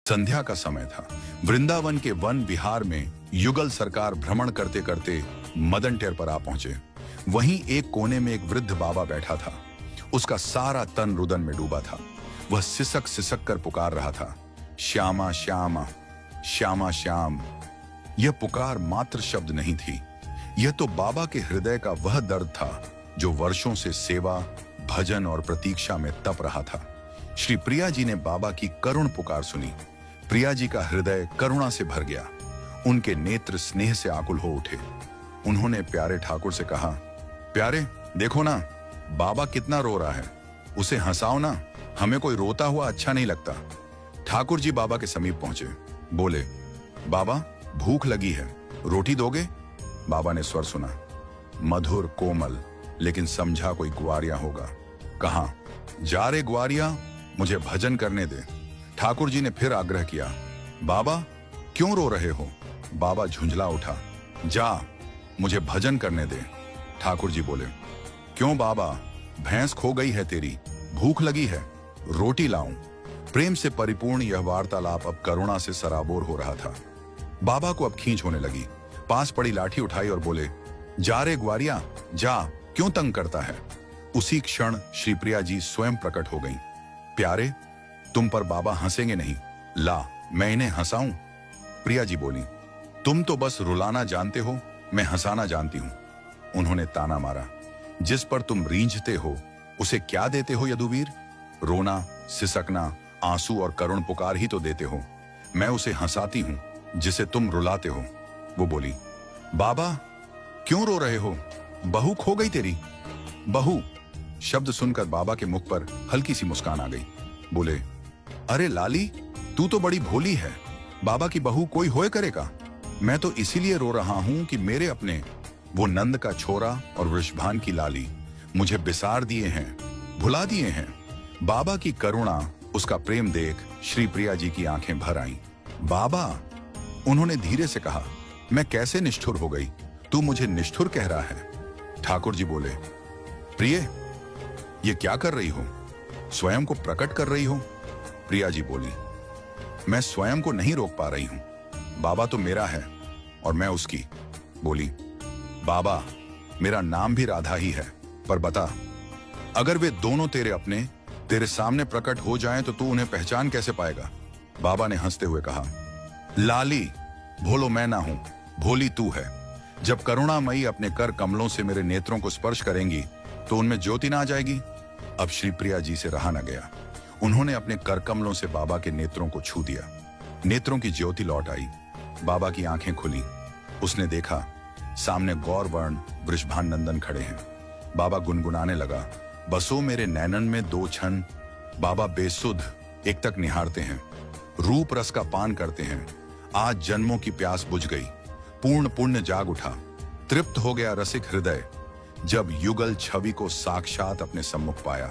संध्या का समय था। वृंदावन के वन विहार में युगल सरकार भ्रमण करते करते मदन टेर पर आ पहुंचे। वहीं एक कोने में एक वृद्ध बाबा बैठा था। उसका सारा तन रुदन में डूबा था। वह सिसक सिसक कर पुकार रहा था, श्यामा श्यामा, श्यामा श्याम। यह पुकार मात्र शब्द नहीं थी, यह तो बाबा के हृदय का वह दर्द था जो वर्षों से सेवा, भजन और प्रतीक्षा में तप रहा था। श्री प्रिया जी ने बाबा की करुण पुकार सुनी। प्रिया जी का हृदय करुणा से भर गया। उनके नेत्र स्नेह से आकुल हो उठे। उन्होंने प्यारे ठाकुर से कहा, प्यारे देखो ना, बाबा कितना रो रहा है, उसे हंसाओ ना, हमें कोई रोता हुआ अच्छा नहीं लगता। ठाकुर जी बाबा के समीप पहुंचे, बोले, बाबा भूख लगी है, रोटी दोगे? बाबा ने स्वर सुना, मधुर कोमल, लेकिन समझा कोई ग्वारिया होगा। कहा, जा रे ग्वारिया, मुझे भजन करने दे। ठाकुर जी ने फिर आग्रह किया, बाबा क्यों रो रहे हो? बाबा झुंझला उठा, जा मुझे भजन करने दे। ठाकुर जी बोले, क्यों बाबा, भैंस खो गई है तेरी, भूख लगी है, रोटी लाऊं? प्रेम से परिपूर्ण यह वार्तालाप अब करुणा से सराबोर हो रहा था। बाबा को अब खींच होने लगी। पास पड़ी लाठी उठाई और बोले, जा रे ग्वारिया, जा, क्यों तंग करता है? उसी क्षण श्री प्रिया जी स्वयं प्रकट हो गईं। प्यारे, तुम पर बाबा हंसेंगे नहीं, ला मैं इन्हें हंसाऊं। प्रिया जी बोली, तुम तो बस रुलाना जानते हो, मैं हंसाना जानती हूं। उन्होंने ताना मारा, जिस पर तुम रींझते हो उसे क्या देते हो यदुवीर? रोना, सिसकना, आंसू और करुण पुकार ही तो देते हो। मैं उसे हंसाती हूं जिसे तुम रुलाते हो। वो बोली, बाबा क्यों रो रहे हो? बहू खो गई तेरी? बहू शब्द सुनकर बाबा के मुख पर हल्की सी मुस्कान आ गई। बोले, अरे लाली, तू तो बड़ी भोली है, बाबा की बहू कोई होए करेगा। मैं तो इसीलिए रो रहा हूं कि मेरे अपने, वो नंद का छोरा और वृषभान की लाली मुझे बिसार दिए हैं, भुला दिए हैं। बाबा की करुणा, उसका प्रेम देख श्री प्रिया जी की आंखें भर आईं। बाबा, उन्होंने धीरे से कहा, मैं कैसे निष्ठुर हो गई? तू मुझे निष्ठुर कह रहा है? ठाकुर जी बोले, प्रिय, ये क्या कर रही हो? स्वयं को प्रकट कर रही हो? प्रिया जी बोली, मैं स्वयं को नहीं रोक पा रही हूं। बाबा तो मेरा है और मैं उसकी। बोली, बाबा मेरा नाम भी राधा ही है, पर बता, अगर वे दोनों तेरे अपने तेरे सामने प्रकट हो जाएं तो तू उन्हें पहचान कैसे पाएगा? बाबा ने हंसते हुए कहा, लाली, भोलो मैं ना हूं, भोली तू है। जब करुणामयी अपने कर कमलों से मेरे नेत्रों को स्पर्श करेंगी तो उनमें ज्योति ना आ जाएगी? अब श्री प्रिया जी से रहा न गया। उन्होंने अपने कर कमलों से बाबा के नेत्रों को छू दिया। नेत्रों की ज्योति लौट आई। बाबा की आंखें खुली। उसने देखा, सामने गौरवर्ण वृषभान नंदन खड़े हैं। बाबा गुनगुनाने लगा, बसो मेरे नैनन में दो क्षण। बाबा बेसुध एक तक निहारते हैं, रूप रस का पान करते हैं। आज जन्मों की प्यास बुझ गई, पूर्ण पुण्य जाग उठा, तृप्त हो गया रसिक हृदय, जब युगल छवि को साक्षात अपने सम्मुख पाया।